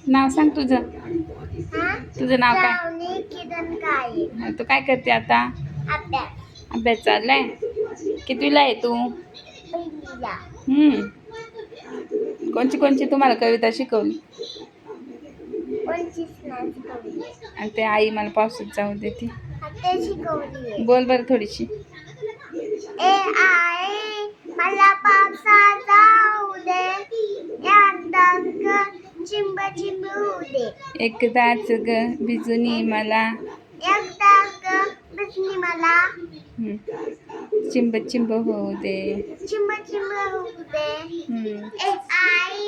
नाव सांग तुझं. तुझं नाव काय? तू काय करते आता? अभ्यास चाललाय. कितवीला आहे तू? कोणची कोणची तुम्हाला कविता शिकवली? आणि ते आई मला पावसात जाऊ देते बोल बरं थोडीशी. मला पावसात जाऊ दे, चिंब चिंब होऊ दे. एकदाच ग भिजूनी मला, एकदाच ग भिजूनी मला, चिंब चिंब होऊ दे, चिंब चिंब होऊ दे. आई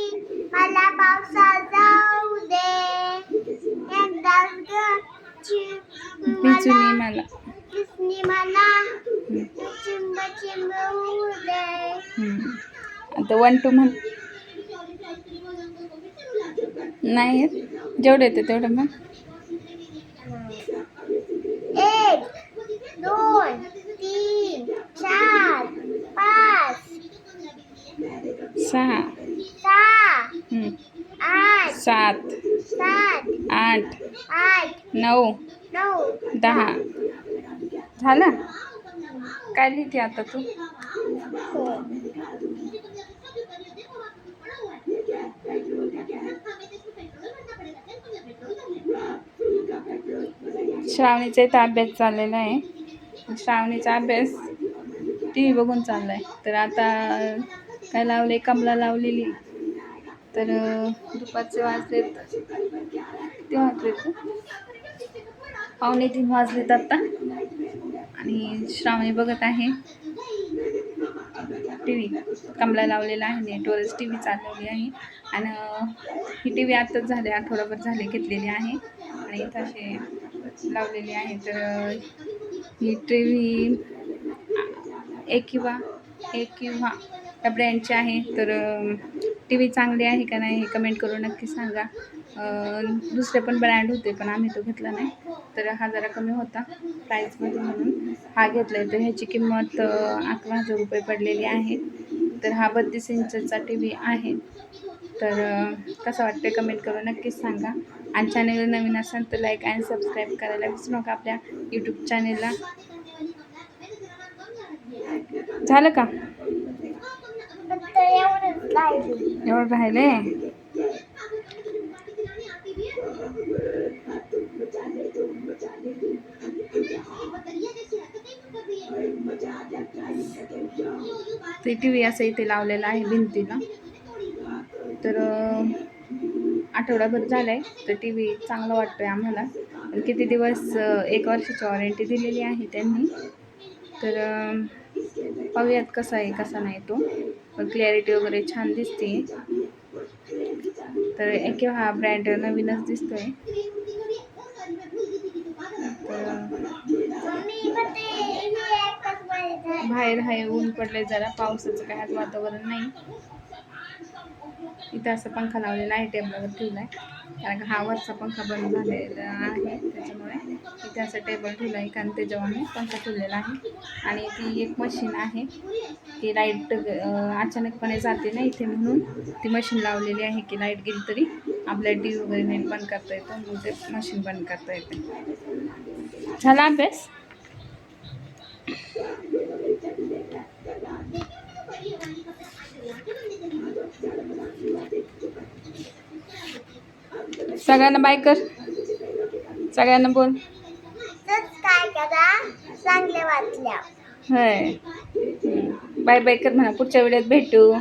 मला पावसात जाऊ दे, एकदाच ग भिजूनी मला, भिजूनी मला, चिंब चिंब होऊ दे. आता 1 2 म्हण. नाही जेवढं येतं तेवढं म्हण. 1 2 3 4 5 6 8 7 8 9 10 झालं. काय लिहिते आता तू? श्रावणीचा इथं अभ्यास चाललेला आहे. श्रावणीचा अभ्यास टी व्ही बघून चालला आहे. तर आता काय लावले, कमला लावलेली. तर दुपारचे वाजलेत, किती वाजलेत? 2:45 वाजलेत आत्ता. आणि श्रावणी बघत आहे टी व्ही. कमला लावलेला आहे, नेटवरच टी व्ही चालवली आहे. आणि ही टी व्ही आत्ताच झाले, आठवडाभर झाले घेतलेली आहे आणि इथं असे लावलेली आहे. तर ही टी व्ही किंवा त्या ब्रँडची आहे. तर टी व्ही चांगली आहे का नाही हे कमेंट करून नक्की सांगा. दुसरे पण ब्रँड होते पण आम्ही तो घेतला नाही. तर हा जरा कमी होता प्राईजमध्ये म्हणून हा घेतला आहे. तर ह्याची किंमत 11,000 रुपये पडलेली आहे. तर हा 32 इंचचा टी व्ही आहे. तर कसं वाटतं कमेंट करून नक्कीच सांगा. आणि चॅनलवर नवीन असाल तर लाईक आणि सबस्क्राईब करायला विसरू नका आपल्या यूट्यूब चॅनेलला. झालं का? एवढं राहिले. ते टी व्ही असं इथे लावलेलं आहे भिंतीला. तर आठवडाभर झालं आहे. तर टी व्ही चांगला वाटतो आहे आम्हाला. पण किती दिवस 1 वर्षाची वॉरंटी दिलेली आहे त्यांनी. तर पाहूयात कसा आहे कसा नाही तो. पण क्लॅरिटी वगैरे छान दिसते. तर हा ब्रँड नवीनच दिसतोय. बाहेर आहे, ऊन पडले जरा, पावसाचं काय आज वातावरण नाही. इथं असं पंखा लावलेला आहे, टेबलावर ठेवला आहे. कारण हा वरचा पंखा बंद झालेला आहे त्याच्यामुळे इथे असं टेबल ठेवलं आहे. कारण त्याच्यावर आम्ही पंखा ठेवलेला आहे. आणि ती एक मशीन आहे, ती लाईट अचानकपणे जाते ना इथे, म्हणून ती मशीन लावलेली आहे की लाईट गेली तरी आपल्या टी व्ही वगैरे नेट बंद करता येतो, म्हणून ते मशीन बंद करता येते. झाला अभ्यास? सगळ्यांना बाय कर, सगळ्यांना बोल. काय करा, चांगले वाटल्या. होय, बाय बाय कर म्हणा. पुढच्या व्हिडिओत भेटू.